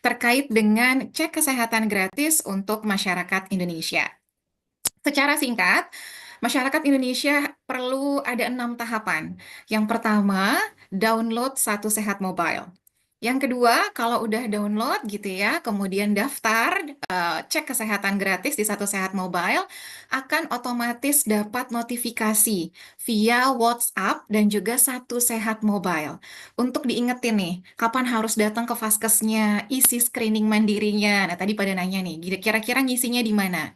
terkait dengan cek kesehatan gratis untuk masyarakat Indonesia. Secara singkat, masyarakat Indonesia perlu ada 6 tahapan. Yang pertama, download Satu Sehat Mobile. Yang kedua, kalau udah download gitu ya, kemudian daftar, cek kesehatan gratis di Satu Sehat Mobile, akan otomatis dapat notifikasi via WhatsApp dan juga Satu Sehat Mobile. Untuk diingetin nih, kapan harus datang ke Vaskesnya, isi screening mandirinya. Nah, tadi pada nanya nih, kira-kira ngisinya di mana?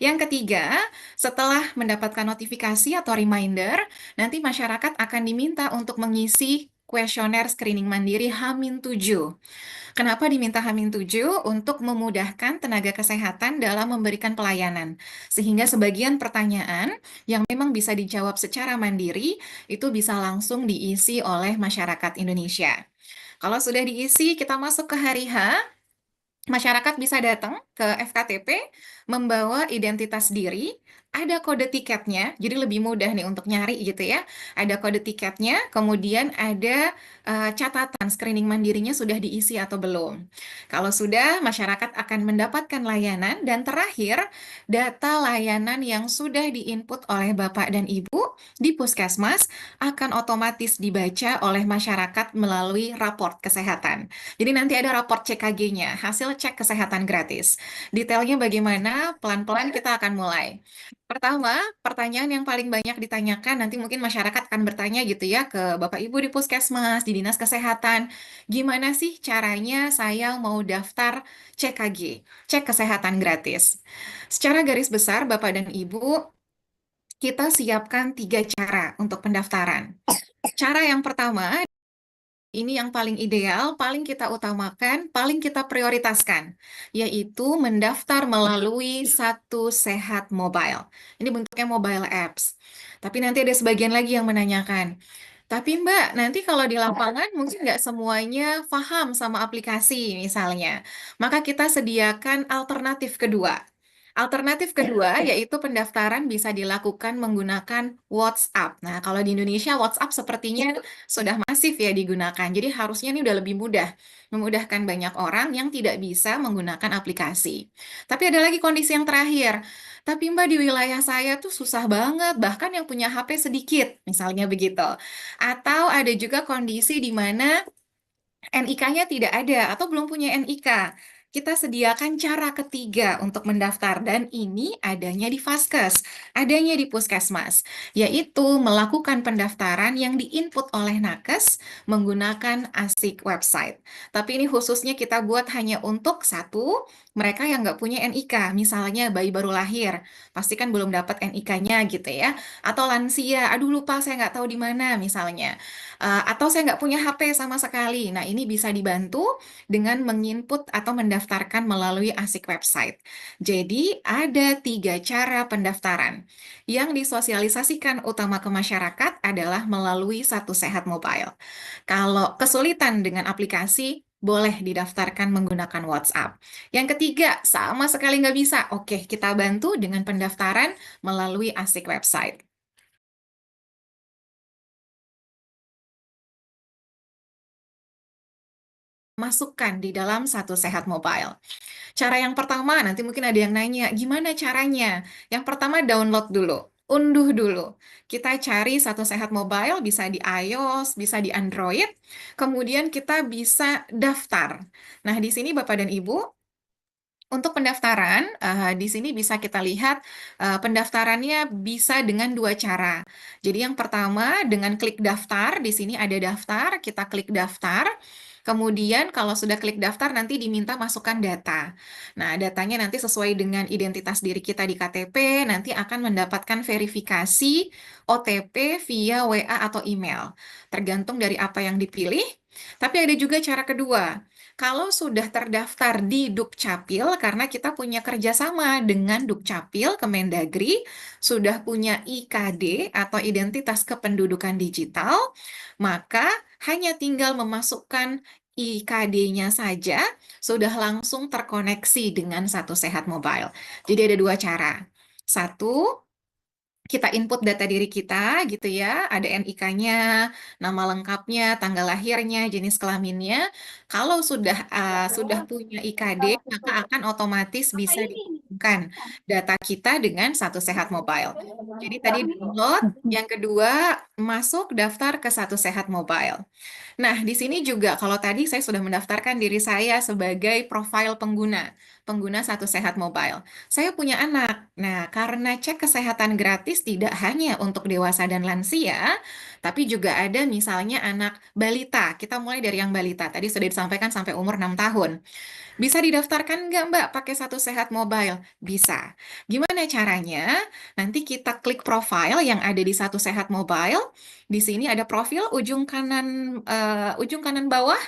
Yang ketiga, setelah mendapatkan notifikasi atau reminder, nanti masyarakat akan diminta untuk mengisi kuesioner screening mandiri H-7. Kenapa diminta H-7? Untuk memudahkan tenaga kesehatan dalam memberikan pelayanan. Sehingga sebagian pertanyaan yang memang bisa dijawab secara mandiri, itu bisa langsung diisi oleh masyarakat Indonesia. Kalau sudah diisi, kita masuk ke hari H. Masyarakat bisa datang ke FKTP, membawa identitas diri, ada kode tiketnya, jadi lebih mudah nih untuk nyari gitu ya. Ada kode tiketnya, kemudian ada catatan screening mandirinya sudah diisi atau belum. Kalau sudah, masyarakat akan mendapatkan layanan, dan terakhir, data layanan yang sudah diinput oleh Bapak dan Ibu di Puskesmas akan otomatis dibaca oleh masyarakat melalui raport kesehatan. Jadi nanti ada raport CKG-nya, hasil cek kesehatan gratis. Detailnya bagaimana? Pelan-pelan kita akan mulai. Pertama, pertanyaan yang paling banyak ditanyakan, nanti mungkin masyarakat akan bertanya gitu ya ke Bapak Ibu di Puskesmas, di Dinas Kesehatan, gimana sih caranya saya mau daftar CKG, cek kesehatan gratis? Secara garis besar, Bapak dan Ibu, kita siapkan 3 cara untuk pendaftaran. Cara yang pertama, ini yang paling ideal, paling kita utamakan, paling kita prioritaskan, yaitu mendaftar melalui Satu Sehat Mobile. Ini bentuknya mobile apps. Tapi nanti ada sebagian lagi yang menanyakan, tapi Mbak, nanti kalau di lapangan mungkin nggak semuanya paham sama aplikasi misalnya. Maka kita sediakan alternatif kedua. Alternatif kedua yaitu pendaftaran bisa dilakukan menggunakan WhatsApp. Nah, kalau di Indonesia WhatsApp sepertinya sudah masif ya digunakan. Jadi harusnya ini udah lebih mudah, memudahkan banyak orang yang tidak bisa menggunakan aplikasi. Tapi ada lagi kondisi yang terakhir. Tapi Mbak, di wilayah saya tuh susah banget, bahkan yang punya HP sedikit, misalnya begitu. Atau ada juga kondisi di mana NIK-nya tidak ada atau belum punya NIK. Kita sediakan cara ketiga untuk mendaftar, dan ini adanya di Vaskes, adanya di Puskesmas, yaitu melakukan pendaftaran yang diinput oleh Nakes menggunakan ASIK website. Tapi ini khususnya kita buat hanya untuk satu, mereka yang nggak punya NIK, misalnya bayi baru lahir, pasti kan belum dapat NIK-nya gitu ya, atau lansia, aduh lupa saya nggak tahu di mana misalnya. Atau saya nggak punya HP sama sekali. Nah, ini bisa dibantu dengan menginput atau mendaftarkan melalui ASIK website. Jadi, ada 3 cara pendaftaran. Yang disosialisasikan utama ke masyarakat adalah melalui Satu Sehat Mobile. Kalau kesulitan dengan aplikasi, boleh didaftarkan menggunakan WhatsApp. Yang ketiga, sama sekali nggak bisa. Oke, kita bantu dengan pendaftaran melalui ASIK website. Masukkan di dalam Satu Sehat Mobile. Cara yang pertama, nanti mungkin ada yang nanya, gimana caranya? Yang pertama, download dulu, unduh dulu. Kita cari Satu Sehat Mobile, bisa di iOS, bisa di Android, kemudian kita bisa daftar. Nah, di sini Bapak dan Ibu, untuk pendaftaran, di sini bisa kita lihat pendaftarannya bisa dengan 2 cara. Jadi yang pertama dengan klik daftar, di sini ada daftar, kita klik daftar. Kemudian kalau sudah klik daftar nanti diminta masukkan data. Nah, datanya nanti sesuai dengan identitas diri kita di KTP, nanti akan mendapatkan verifikasi OTP via WA atau email. Tergantung dari apa yang dipilih. Tapi ada juga cara kedua. Kalau sudah terdaftar di Dukcapil, karena kita punya kerjasama dengan Dukcapil, Kemendagri, sudah punya IKD atau Identitas Kependudukan Digital, maka hanya tinggal memasukkan IKD-nya saja, sudah langsung terkoneksi dengan Satu Sehat Mobile. Jadi ada 2 cara. Satu, kita input data diri kita gitu ya, ada NIK-nya, nama lengkapnya, tanggal lahirnya, jenis kelaminnya. Kalau sudah punya IKD, maka akan otomatis bisa dihubungkan data kita dengan Satu Sehat Mobile. Jadi tadi download, yang kedua masuk daftar ke Satu Sehat Mobile. Nah, di sini juga kalau tadi saya sudah mendaftarkan diri saya sebagai profil pengguna Satu Sehat Mobile. Saya punya anak. Nah, karena cek kesehatan gratis tidak hanya untuk dewasa dan lansia, tapi juga ada misalnya anak balita. Kita mulai dari yang balita. Tadi sudah disampaikan sampai umur 6 tahun. Bisa didaftarkan nggak Mbak pakai Satu Sehat Mobile? Bisa. Gimana caranya? Nanti kita klik profile yang ada di Satu Sehat Mobile. Di sini ada profil ujung kanan bawah.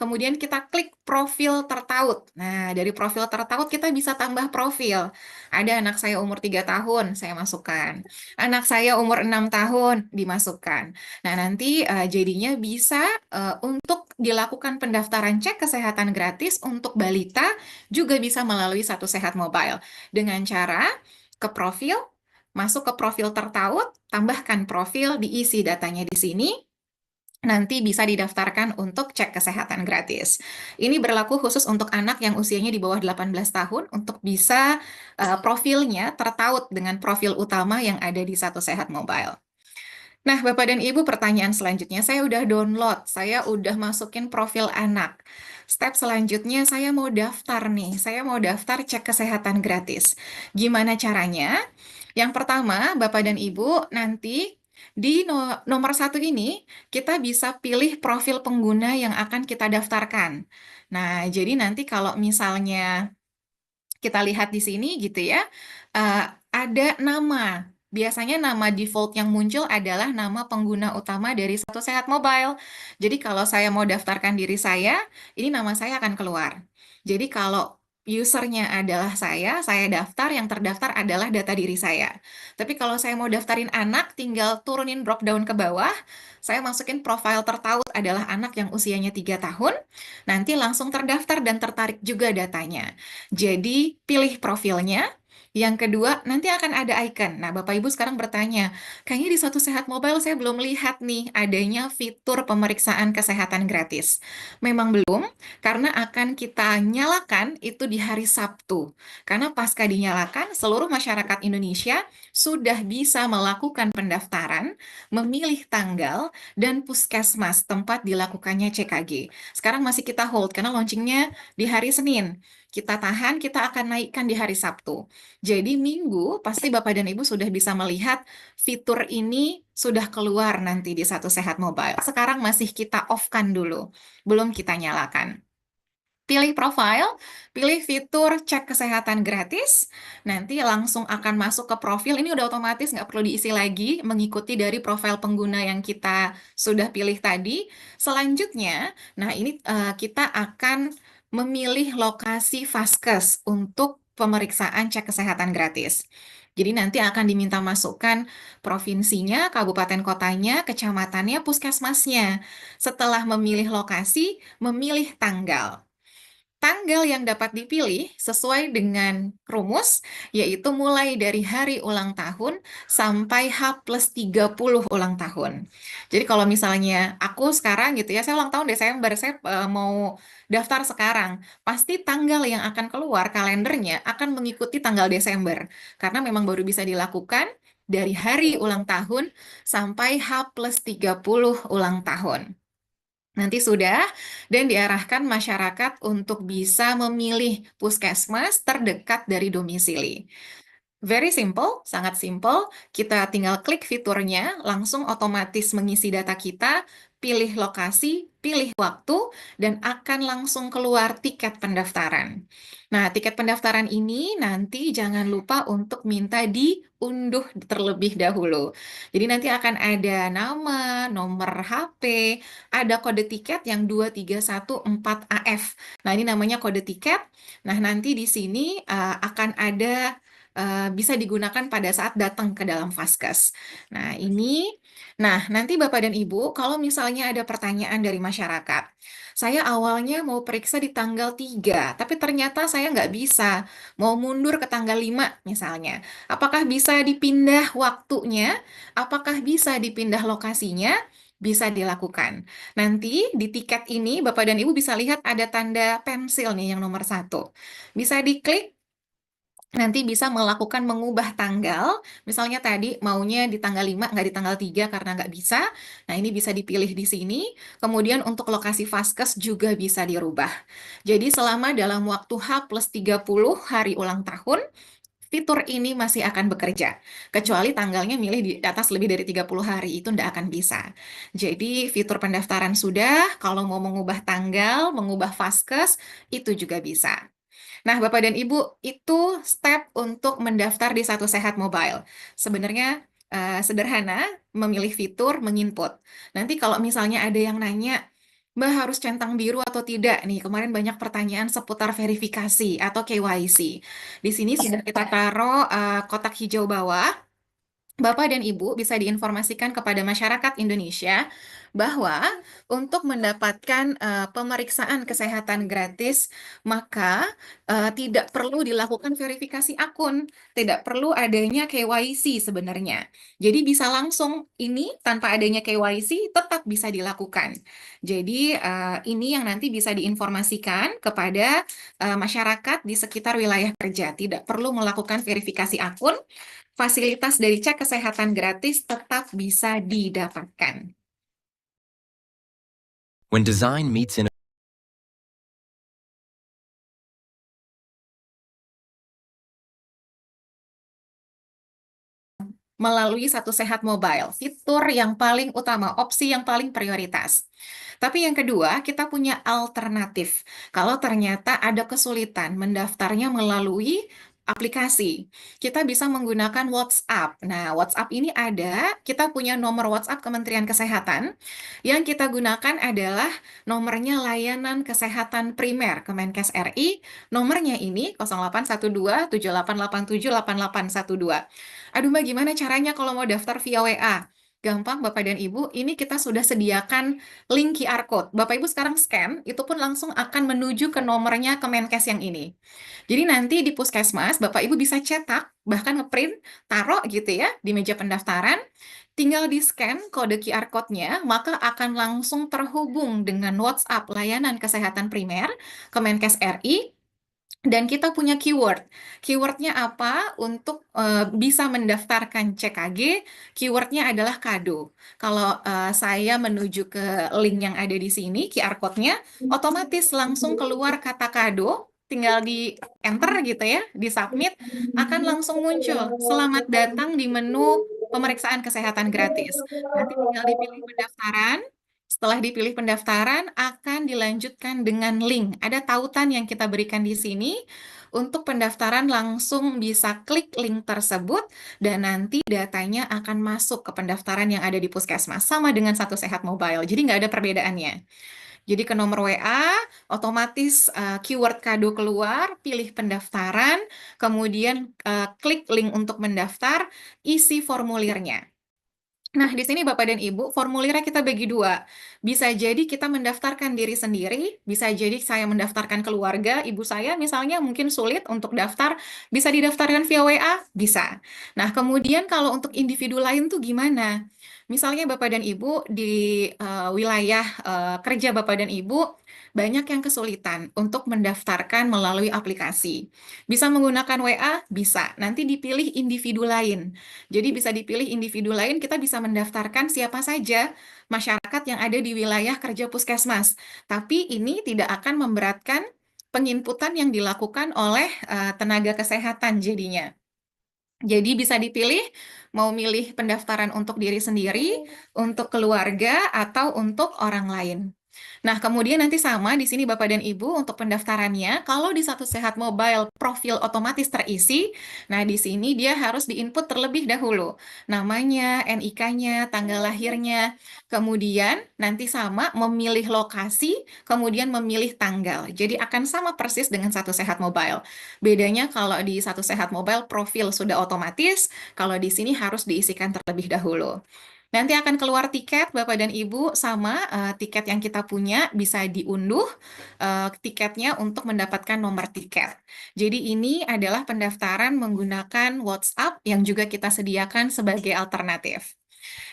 Kemudian kita klik profil tertaut. Nah, dari profil tertaut kita bisa tambah profil. Ada anak saya umur 3 tahun, saya masukkan. Anak saya umur 6 tahun, dimasukkan. Nah, nanti jadinya bisa untuk dilakukan pendaftaran cek kesehatan gratis untuk balita juga bisa melalui Satu Sehat Mobile dengan cara ke profil, masuk ke profil tertaut, tambahkan profil, diisi datanya di sini. Nanti bisa didaftarkan untuk cek kesehatan gratis. Ini berlaku khusus untuk anak yang usianya di bawah 18 tahun untuk bisa profilnya tertaut dengan profil utama yang ada di Satu Sehat Mobile. Nah, Bapak dan Ibu, pertanyaan selanjutnya, saya udah download, saya udah masukin profil anak. Step selanjutnya, saya mau daftar nih, saya mau daftar cek kesehatan gratis. Gimana caranya? Yang pertama, Bapak dan Ibu, nanti di nomor satu ini, kita bisa pilih profil pengguna yang akan kita daftarkan. Nah, jadi nanti kalau misalnya kita lihat di sini gitu ya, ada nama. Biasanya nama default yang muncul adalah nama pengguna utama dari Satu Sehat Mobile. Jadi kalau saya mau daftarkan diri saya, ini nama saya akan keluar. Jadi kalau usernya adalah saya daftar, yang terdaftar adalah data diri saya. Tapi kalau saya mau daftarin anak, tinggal turunin drop down ke bawah, saya masukin profile tertaut adalah anak yang usianya 3 tahun, nanti langsung terdaftar dan tertarik juga datanya. Jadi, pilih profilnya. Yang kedua, nanti akan ada icon. Nah, Bapak Ibu sekarang bertanya, kayaknya di Satu Sehat Mobile saya belum lihat nih adanya fitur pemeriksaan kesehatan gratis. Memang belum, karena akan kita nyalakan itu di hari Sabtu. Karena pasca dinyalakan, seluruh masyarakat Indonesia sudah bisa melakukan pendaftaran, memilih tanggal, dan puskesmas tempat dilakukannya CKG. Sekarang masih kita hold, karena launchingnya di hari Senin. Kita tahan, kita akan naikkan di hari Sabtu. Jadi Minggu pasti Bapak dan Ibu sudah bisa melihat fitur ini sudah keluar nanti di Satu Sehat Mobile. Sekarang masih kita off-kan dulu, belum kita nyalakan. Pilih profile, pilih fitur cek kesehatan gratis, nanti langsung akan masuk ke profil. Ini udah otomatis, nggak perlu diisi lagi, mengikuti dari profil pengguna yang kita sudah pilih tadi. Selanjutnya, nah ini kita akan memilih lokasi Vaskes untuk pemeriksaan cek kesehatan gratis. Jadi nanti akan diminta masukkan provinsinya, kabupaten kotanya, kecamatannya, puskesmasnya. Setelah memilih lokasi, memilih tanggal. Tanggal yang dapat dipilih sesuai dengan rumus, yaitu mulai dari hari ulang tahun sampai H plus 30 ulang tahun. Jadi kalau misalnya aku sekarang gitu ya, saya ulang tahun Desember, saya mau daftar sekarang, pasti tanggal yang akan keluar kalendernya akan mengikuti tanggal Desember. Karena memang baru bisa dilakukan dari hari ulang tahun sampai H plus 30 ulang tahun. Nanti sudah, dan diarahkan masyarakat untuk bisa memilih puskesmas terdekat dari domisili. Very simple, sangat simple. Kita tinggal klik fiturnya, langsung otomatis mengisi data kita, pilih lokasi, pilih waktu, dan akan langsung keluar tiket pendaftaran. Nah, tiket pendaftaran ini nanti jangan lupa untuk minta diunduh terlebih dahulu. Jadi nanti akan ada nama, nomor HP, ada kode tiket yang 2314AF. Nah, ini namanya kode tiket. Nah, nanti di sini akan ada bisa digunakan pada saat datang ke dalam Vaskes. Nah, nanti Bapak dan Ibu, kalau misalnya ada pertanyaan dari masyarakat, Saya awalnya mau periksa di tanggal 3, tapi ternyata saya nggak bisa. Mau mundur ke tanggal 5 misalnya. Apakah bisa dipindah waktunya? Apakah bisa dipindah lokasinya? Bisa dilakukan. Nanti di tiket ini Bapak dan Ibu bisa lihat ada tanda pensil nih yang nomor satu. Bisa diklik, nanti bisa melakukan mengubah tanggal. Misalnya tadi maunya di tanggal 5, nggak di tanggal 3 karena nggak bisa. Nah, ini bisa dipilih di sini. Kemudian untuk lokasi Vaskes juga bisa dirubah. Jadi selama dalam waktu H plus 30 hari ulang tahun, fitur ini masih akan bekerja. Kecuali tanggalnya milih di atas lebih dari 30 hari, itu nggak akan bisa. Jadi fitur pendaftaran sudah, kalau mau mengubah tanggal, mengubah Vaskes, itu juga bisa. Nah, Bapak dan Ibu, itu step untuk mendaftar di Satu Sehat Mobile. Sebenarnya sederhana, memilih fitur, menginput. Nanti kalau misalnya ada yang nanya, Mbak harus centang biru atau tidak nih? Kemarin banyak pertanyaan seputar verifikasi atau KYC. Di sini sudah kita taruh kotak hijau bawah. Bapak dan Ibu bisa diinformasikan kepada masyarakat Indonesia bahwa untuk mendapatkan pemeriksaan kesehatan gratis, maka tidak perlu dilakukan verifikasi akun, tidak perlu adanya KYC sebenarnya. Jadi bisa langsung ini tanpa adanya KYC tetap bisa dilakukan. Jadi ini yang nanti bisa diinformasikan kepada masyarakat di sekitar wilayah kerja, tidak perlu melakukan verifikasi akun. Fasilitas dari cek kesehatan gratis tetap bisa didapatkan. When design meets in Melalui Satu Sehat Mobile, fitur yang paling utama, opsi yang paling prioritas. Tapi yang kedua, kita punya alternatif. Kalau ternyata ada kesulitan mendaftarnya melalui aplikasi, kita bisa menggunakan WhatsApp. Nah, WhatsApp ini ada, kita punya nomor WhatsApp Kementerian Kesehatan. Yang kita gunakan adalah nomornya layanan kesehatan primer Kemenkes RI. Nomornya ini 0812 7887 8812. Aduh Mbak, gimana caranya kalau mau daftar via WA? Gampang Bapak dan Ibu, ini kita sudah sediakan link QR Code. Bapak Ibu sekarang scan, itu pun langsung akan menuju ke nomornya Kemenkes yang ini. Jadi nanti di Puskesmas, Bapak Ibu bisa cetak, bahkan ngeprint, taruh gitu ya, di meja pendaftaran, tinggal di-scan kode QR Code-nya, maka akan langsung terhubung dengan WhatsApp layanan kesehatan primer Kemenkes RI, dan kita punya keyword. Keywordnya apa? Untuk bisa mendaftarkan CKG, keywordnya adalah kado. Kalau saya menuju ke link yang ada di sini, QR code-nya, otomatis langsung keluar kata kado, tinggal di enter gitu ya, di submit, akan langsung muncul. Selamat datang di menu pemeriksaan kesehatan gratis. Nanti tinggal dipilih pendaftaran. Setelah dipilih pendaftaran, akan dilanjutkan dengan link. Ada tautan yang kita berikan di sini. Untuk pendaftaran langsung bisa klik link tersebut dan nanti datanya akan masuk ke pendaftaran yang ada di Puskesmas. Sama dengan Satu Sehat Mobile, jadi nggak ada perbedaannya. Jadi ke nomor WA, otomatis keyword kado keluar, pilih pendaftaran, kemudian klik link untuk mendaftar, isi formulirnya. Nah, di sini Bapak dan Ibu, formulirnya kita bagi dua. Bisa jadi kita mendaftarkan diri sendiri, bisa jadi saya mendaftarkan keluarga, ibu saya misalnya mungkin sulit untuk daftar, bisa didaftarkan via WA? Bisa. Nah, kemudian kalau untuk individu lain tuh gimana? Misalnya Bapak dan Ibu di wilayah kerja Bapak dan Ibu, banyak yang kesulitan untuk mendaftarkan melalui aplikasi. Bisa menggunakan WA? Bisa. Nanti dipilih individu lain. Jadi bisa dipilih individu lain, kita bisa mendaftarkan siapa saja masyarakat yang ada di wilayah kerja Puskesmas. Tapi ini tidak akan memberatkan penginputan yang dilakukan oleh tenaga kesehatan jadinya. Jadi bisa dipilih mau milih pendaftaran untuk diri sendiri, untuk keluarga, atau untuk orang lain. Nah, kemudian nanti sama di sini Bapak dan Ibu untuk pendaftarannya, kalau di Satu Sehat Mobile profil otomatis terisi, nah di sini dia harus diinput terlebih dahulu. Namanya, NIK-nya, tanggal lahirnya, kemudian nanti sama memilih lokasi, kemudian memilih tanggal. Jadi akan sama persis dengan Satu Sehat Mobile. Bedanya kalau di Satu Sehat Mobile profil sudah otomatis, kalau di sini harus diisikan terlebih dahulu. Nanti akan keluar tiket Bapak dan Ibu sama tiket yang kita punya bisa diunduh tiketnya untuk mendapatkan nomor tiket. Jadi ini adalah pendaftaran menggunakan WhatsApp yang juga kita sediakan sebagai alternatif.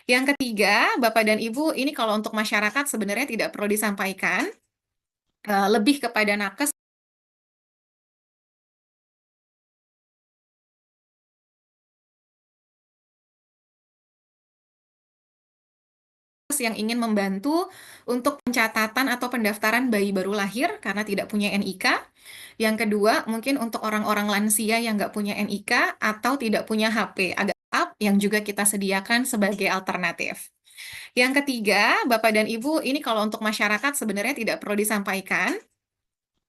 Yang ketiga, Bapak dan Ibu, ini kalau untuk masyarakat sebenarnya tidak perlu disampaikan, lebih kepada nakes yang ingin membantu untuk pencatatan atau pendaftaran bayi baru lahir karena tidak punya NIK. Yang kedua, mungkin untuk orang-orang lansia yang nggak punya NIK atau tidak punya HP, agak up yang juga kita sediakan sebagai alternatif. Yang ketiga, Bapak dan Ibu, ini kalau untuk masyarakat sebenarnya tidak perlu disampaikan,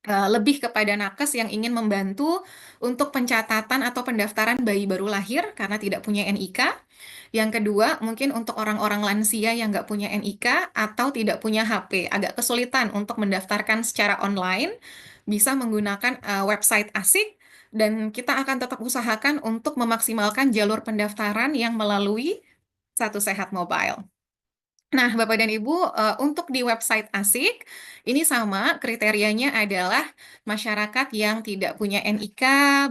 lebih kepada nakes yang ingin membantu untuk pencatatan atau pendaftaran bayi baru lahir karena tidak punya NIK. Yang kedua, mungkin untuk orang-orang lansia yang nggak punya NIK atau tidak punya HP, agak kesulitan untuk mendaftarkan secara online, bisa menggunakan website ASIK, dan kita akan tetap usahakan untuk memaksimalkan jalur pendaftaran yang melalui Satu Sehat Mobile. Nah, Bapak dan Ibu, untuk di website ASIK, ini sama kriterianya adalah masyarakat yang tidak punya NIK,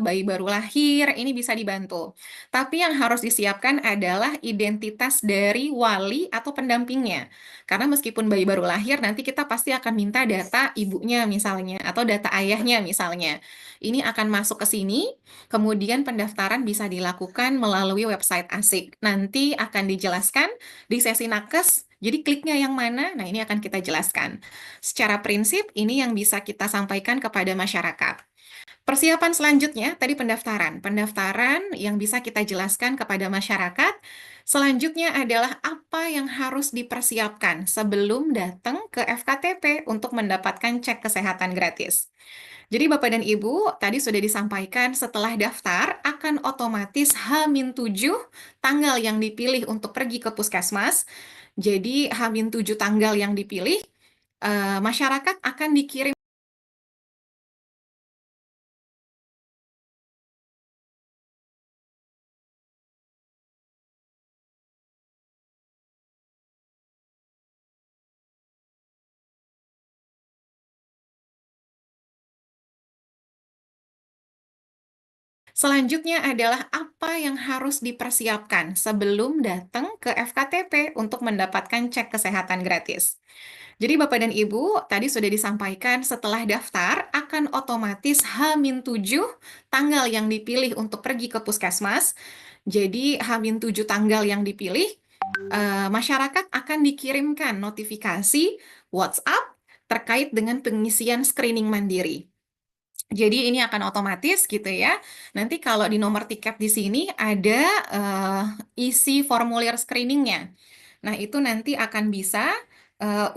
bayi baru lahir, ini bisa dibantu. Tapi yang harus disiapkan adalah identitas dari wali atau pendampingnya. Karena meskipun bayi baru lahir, nanti kita pasti akan minta data ibunya misalnya, atau data ayahnya misalnya. Ini akan masuk ke sini, kemudian pendaftaran bisa dilakukan melalui website ASIK. Nanti akan dijelaskan di sesi nakes, jadi kliknya yang mana? Nah, ini akan kita jelaskan. Secara prinsip, ini yang bisa kita sampaikan kepada masyarakat. Persiapan selanjutnya, tadi pendaftaran. Pendaftaran yang bisa kita jelaskan kepada masyarakat. Selanjutnya adalah apa yang harus dipersiapkan sebelum datang ke FKTP untuk mendapatkan cek kesehatan gratis. Jadi Bapak dan Ibu, tadi sudah disampaikan setelah daftar akan otomatis H-7 tanggal yang dipilih untuk pergi ke puskesmas. Jadi H-7 tanggal yang dipilih, masyarakat akan dikirim. Selanjutnya adalah apa yang harus dipersiapkan sebelum datang ke FKTP untuk mendapatkan cek kesehatan gratis. Jadi Bapak dan Ibu, tadi sudah disampaikan setelah daftar akan otomatis H-7 tanggal yang dipilih untuk pergi ke puskesmas. Jadi H-7 tanggal yang dipilih, masyarakat akan dikirimkan notifikasi WhatsApp terkait dengan pengisian screening mandiri. Jadi ini akan otomatis gitu ya. Nanti kalau di nomor tiket di sini ada isi formulir screeningnya. Nah, itu nanti akan bisa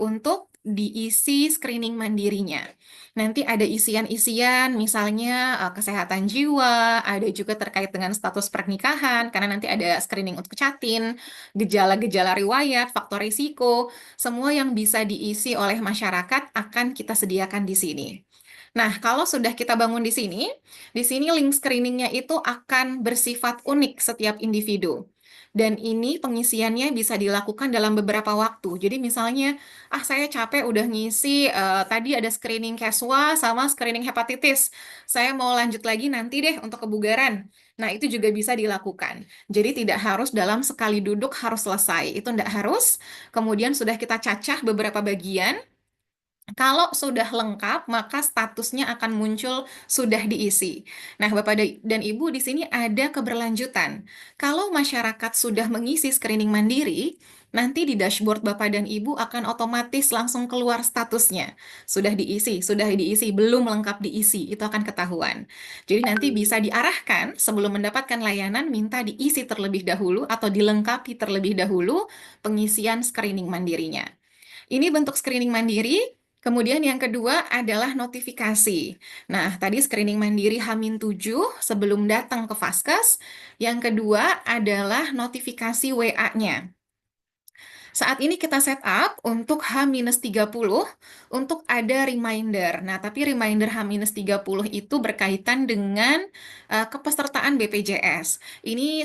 untuk diisi screening mandirinya. Nanti ada isian-isian, misalnya kesehatan jiwa, ada juga terkait dengan status pernikahan, karena nanti ada screening untuk catin, gejala-gejala riwayat, faktor risiko, semua yang bisa diisi oleh masyarakat akan kita sediakan di sini. Nah, kalau sudah kita bangun di sini link screeningnya itu akan bersifat unik setiap individu. Dan ini pengisiannya bisa dilakukan dalam beberapa waktu. Jadi misalnya, saya capek udah ngisi, tadi ada screening keswa sama screening hepatitis. Saya mau lanjut lagi nanti deh untuk kebugaran. Nah, itu juga bisa dilakukan. Jadi tidak harus dalam sekali duduk harus selesai. Itu tidak harus. Kemudian sudah kita cacah beberapa bagian. Kalau sudah lengkap, maka statusnya akan muncul sudah diisi. Nah, Bapak dan Ibu, di sini ada keberlanjutan. Kalau masyarakat sudah mengisi screening mandiri, nanti di dashboard Bapak dan Ibu akan otomatis langsung keluar statusnya. Sudah diisi, belum lengkap diisi, itu akan ketahuan. Jadi nanti bisa diarahkan sebelum mendapatkan layanan, minta diisi terlebih dahulu atau dilengkapi terlebih dahulu pengisian screening mandirinya. Ini bentuk screening mandiri. Kemudian yang kedua adalah notifikasi. Nah, tadi screening mandiri H-7 sebelum datang ke Vaskes. Yang kedua adalah notifikasi WA-nya. Saat ini kita setup untuk H-30 untuk ada reminder. Nah, tapi reminder H-30 itu berkaitan dengan kepesertaan BPJS. Ini